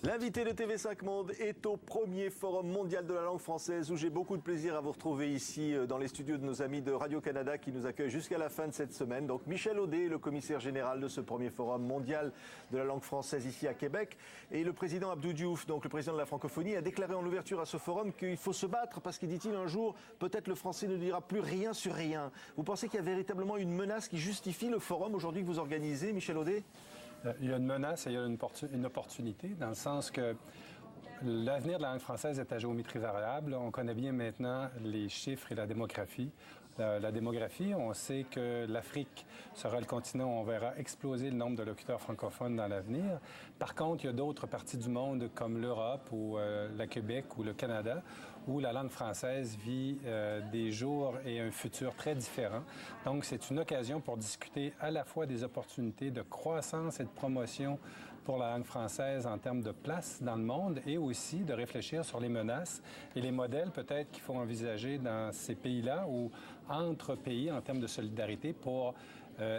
L'invité de TV5 Monde est au premier Forum mondial de la langue française où j'ai beaucoup de plaisir à vous retrouver ici dans les studios de nos amis de Radio-Canada qui nous accueillent jusqu'à la fin de cette semaine. Donc Michel Audet, le commissaire général de ce premier Forum mondial de la langue française ici à Québec. Et le président Abdou Diouf, donc le président de la francophonie, a déclaré en ouverture à ce forum qu'il faut se battre parce qu'il dit-il un jour, peut-être le français ne dira plus rien sur rien. Vous pensez qu'il y a véritablement une menace qui justifie le forum aujourd'hui que vous organisez, Michel Audet ? Il y a une menace et il y a une opportunité, dans le sens que l'avenir de la langue française est à géométrie variable. On connaît bien maintenant les chiffres et la démographie. La démographie, on sait que l'Afrique sera le continent où on verra exploser le nombre de locuteurs francophones dans l'avenir. Par contre, il y a d'autres parties du monde, comme l'Europe ou le Québec ou le Canada, où la langue française vit des jours et un futur très différents. Donc, c'est une occasion pour discuter à la fois des opportunités de croissance et de promotion pour la langue française en termes de place dans le monde et aussi de réfléchir sur les menaces et les modèles peut-être qu'il faut envisager dans ces pays-là ou entre pays en termes de solidarité pour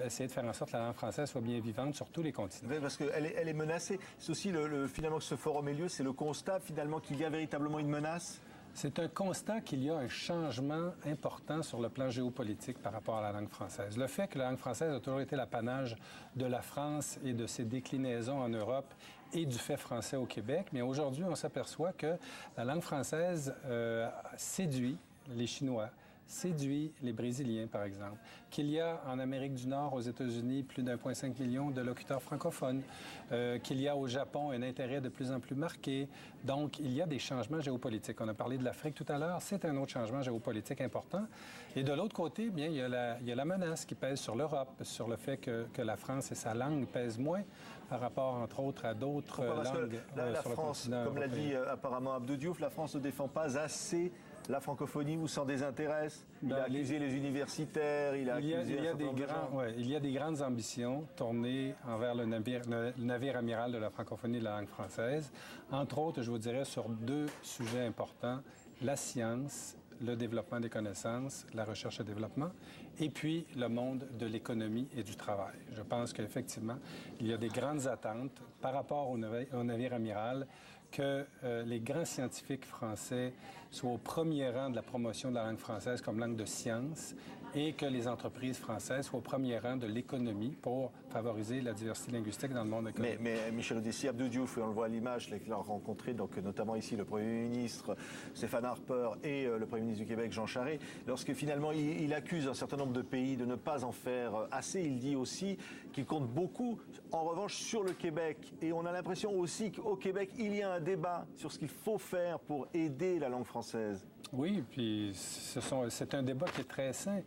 essayer de faire en sorte que la langue française soit bien vivante sur tous les continents. Parce qu'elle est menacée. C'est aussi finalement que ce forum ait lieu, c'est le constat finalement qu'il y a véritablement une menace. C'est un constat qu'il y a un changement important sur le plan géopolitique par rapport à la langue française. Le fait que la langue française a toujours été l'apanage de la France et de ses déclinaisons en Europe et du fait français au Québec, mais aujourd'hui, on s'aperçoit que la langue française séduit les Chinois, séduit les Brésiliens, par exemple, qu'il y a en Amérique du Nord, aux États-Unis, plus d'1,5 million de locuteurs francophones, qu'il y a au Japon un intérêt de plus en plus marqué. Donc, il y a des changements géopolitiques. On a parlé de l'Afrique tout à l'heure, c'est un autre changement géopolitique important. Et de l'autre côté, bien, il y a la menace qui pèse sur l'Europe, sur le fait que la France et sa langue pèsent moins par rapport, entre autres, à d'autres langues la sur France, le continent comme l'a européen. dit apparemment Abdou Diouf, la France ne défend pas assez la francophonie ou s'en désintéresse. Il a accusé les universitaires, il y a des grandes ambitions tournées envers le navire amiral de la francophonie et de la langue française. Entre autres, je vous dirais, sur deux sujets importants, la science, le développement des connaissances, la recherche et développement, et puis le monde de l'économie et du travail. Je pense qu'effectivement, il y a des grandes attentes par rapport au navire amiral que les grands scientifiques français soient au premier rang de la promotion de la langue française comme langue de science et que les entreprises françaises soient au premier rang de l'économie pour favoriser la diversité linguistique dans le monde économique. Mais Michel Audet, si Abdou Diouf, on le voit à l'image, qu'il a rencontré, donc notamment ici le Premier ministre Stéphane Harper et le Premier ministre du Québec Jean Charest, lorsque finalement il accuse un certain nombre de pays de ne pas en faire assez, il dit aussi qu'il compte beaucoup, en revanche, sur le Québec. Et on a l'impression aussi qu'au Québec, il y a un débat sur ce qu'il faut faire pour aider la langue française. Oui, puis c'est un débat qui est très sain.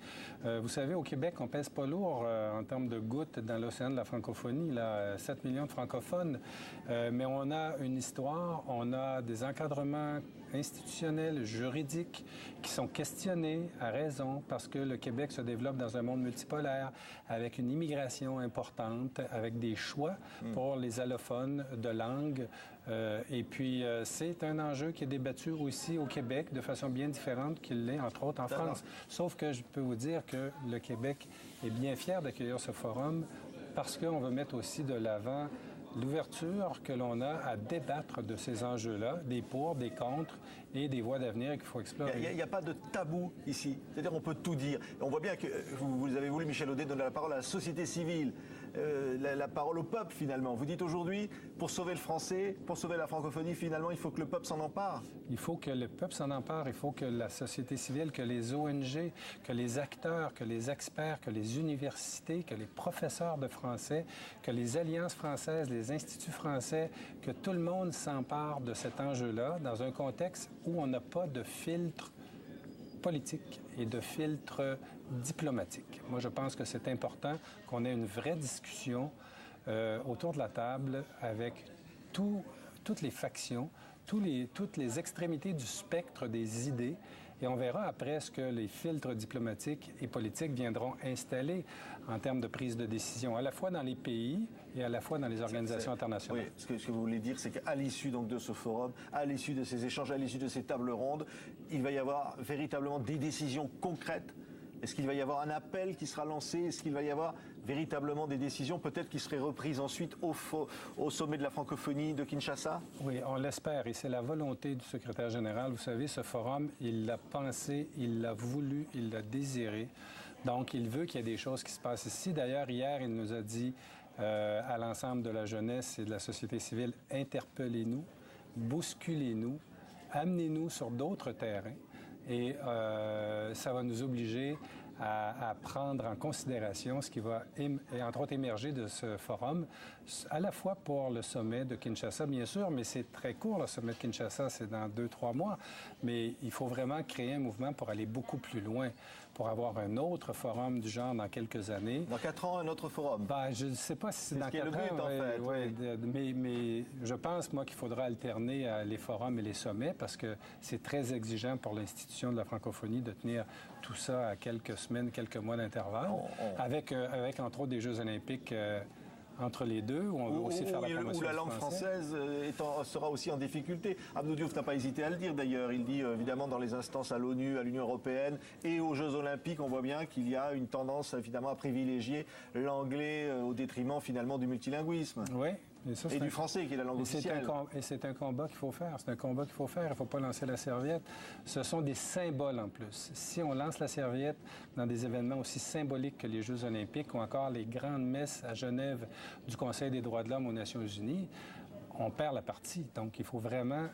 Vous savez, au Québec, on pèse pas lourd en termes de gouttes dans l'océan de la francophonie, là, 7 millions de francophones. Mais on a une histoire, on a des encadrements institutionnels, juridiques, qui sont questionnés à raison parce que le Québec se développe dans un monde multipolaire, avec une immigration importante, avec des choix pour les allophones de langue. Et puis, c'est un enjeu qui est débattu aussi au Québec de façon bien différente qu'il l'est, entre autres, en France. Sauf que je peux vous dire que le Québec est bien fier d'accueillir ce forum parce qu'on veut mettre aussi de l'avant l'ouverture que l'on a à débattre de ces enjeux-là, des pour, des contre et des voies d'avenir qu'il faut explorer. Il n'y a pas de tabou ici. C'est-à-dire on peut tout dire. On voit bien que vous avez voulu, Michel Audet, donner la parole à la société civile, la parole au peuple, finalement. Vous dites aujourd'hui, pour sauver le français, pour sauver la francophonie, finalement, il faut que le peuple s'en empare. Il faut que le peuple s'en empare. Il faut que la société civile, que les ONG, que les acteurs, que les experts, que les universités, que les professeurs de français, que les alliances françaises, les instituts français, que tout le monde s'empare de cet enjeu-là dans un contexte où on n'a pas de filtre politique et de filtre diplomatique. Moi, je pense que c'est important qu'on ait une vraie discussion autour de la table avec toutes les factions, toutes les extrémités du spectre des idées. Et on verra après ce que les filtres diplomatiques et politiques viendront installer en termes de prise de décision, à la fois dans les pays et à la fois dans les organisations internationales. Oui, ce que vous voulez dire, c'est qu'à l'issue donc de ce forum, à l'issue de ces échanges, à l'issue de ces tables rondes, il va y avoir véritablement des décisions concrètes. Est-ce qu'il va y avoir un appel qui sera lancé? Est-ce qu'il va y avoir véritablement des décisions peut-être qui seraient reprises ensuite au sommet de la francophonie de Kinshasa? Oui, on l'espère et c'est la volonté du secrétaire général. Vous savez, ce forum, il l'a pensé, il l'a voulu, il l'a désiré. Donc, il veut qu'il y ait des choses qui se passent ici. D'ailleurs, hier, il nous a dit à l'ensemble de la jeunesse et de la société civile, interpellez-nous, bousculez-nous, amenez-nous sur d'autres terrains et ça va nous obliger à prendre en considération ce qui va, entre autres, émerger de ce forum, à la fois pour le sommet de Kinshasa, bien sûr, mais c'est très court, le sommet de Kinshasa, c'est dans 2-3 mois, mais il faut vraiment créer un mouvement pour aller beaucoup plus loin, pour avoir un autre forum du genre dans quelques années. Dans 4 ans, un autre forum? Ben, je ne sais pas si c'est dans 4 ans. En fait, oui. Mais je pense, moi, qu'il faudra alterner les forums et les sommets parce que c'est très exigeant pour l'institution de la francophonie de tenir tout ça à quelques semaines, quelques mois d'intervalle, avec, entre autres, des Jeux olympiques entre les deux, où on veut aussi faire la promotion où la langue française sera aussi en difficulté. Abdou Diouf n'a pas hésité à le dire d'ailleurs. Il dit évidemment dans les instances à l'ONU, à l'Union européenne et aux Jeux olympiques, on voit bien qu'il y a une tendance évidemment à privilégier l'anglais au détriment finalement du multilinguisme. Oui. Et du français qui est la langue officielle. Et c'est un combat qu'il faut faire. C'est un combat qu'il faut faire. Il ne faut pas lancer la serviette. Ce sont des symboles en plus. Si on lance la serviette dans des événements aussi symboliques que les Jeux olympiques ou encore les grandes messes à Genève du Conseil des droits de l'homme aux Nations unies, on perd la partie. Donc, il faut vraiment,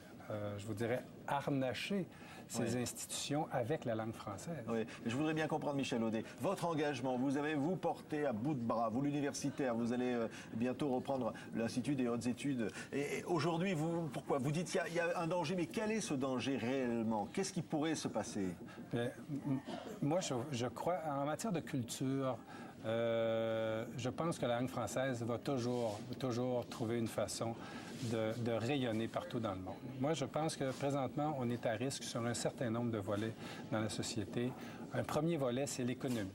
je vous dirais, harnacher ces institutions avec la langue française. Oui. Je voudrais bien comprendre, Michel Audet, votre engagement, vous avez vous porté à bout de bras, vous l'universitaire, vous allez bientôt reprendre l'Institut des hautes études. Et aujourd'hui, pourquoi? Vous dites qu'il y a un danger, mais quel est ce danger réellement? Qu'est-ce qui pourrait se passer? Moi, je crois, en matière de culture, je pense que la langue française va toujours trouver une façon de rayonner partout dans le monde. Moi, je pense que présentement, on est à risque sur un certain nombre de volets dans la société. Un premier volet, c'est l'économie.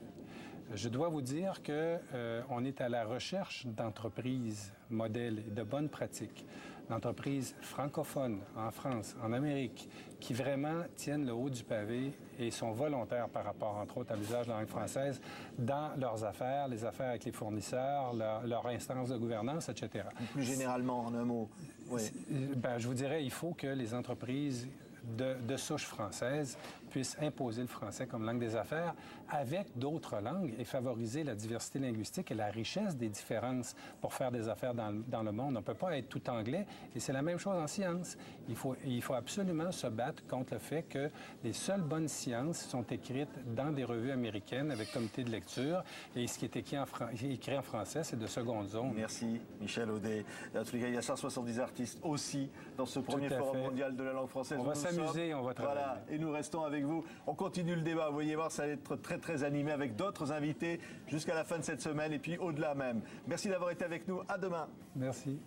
Je dois vous dire qu'on est à la recherche d'entreprises modèles et de bonnes pratiques, d'entreprises francophones en France, en Amérique, qui vraiment tiennent le haut du pavé et sont volontaires par rapport, entre autres, à l'usage de la langue française dans leurs affaires, les affaires avec les fournisseurs, leur instance de gouvernance, etc. Plus généralement, en un mot. Oui. Je vous dirais, il faut que les entreprises de souche française puissent imposer le français comme langue des affaires avec d'autres langues et favoriser la diversité linguistique et la richesse des différences pour faire des affaires dans le monde. On ne peut pas être tout anglais et c'est la même chose en sciences. Il faut absolument se battre contre le fait que les seules bonnes sciences sont écrites dans des revues américaines avec comité de lecture et ce qui est écrit en français, c'est de seconde zone. Merci, Michel Audet. En tous les cas, il y a 170 artistes aussi dans ce premier forum mondial de la langue française. On va s'amuser, on va travailler. Voilà, et nous restons avec vous. On continue le débat. Vous voyez voir, ça va être très, très animé avec d'autres invités jusqu'à la fin de cette semaine et puis au-delà même. Merci d'avoir été avec nous. À demain. Merci.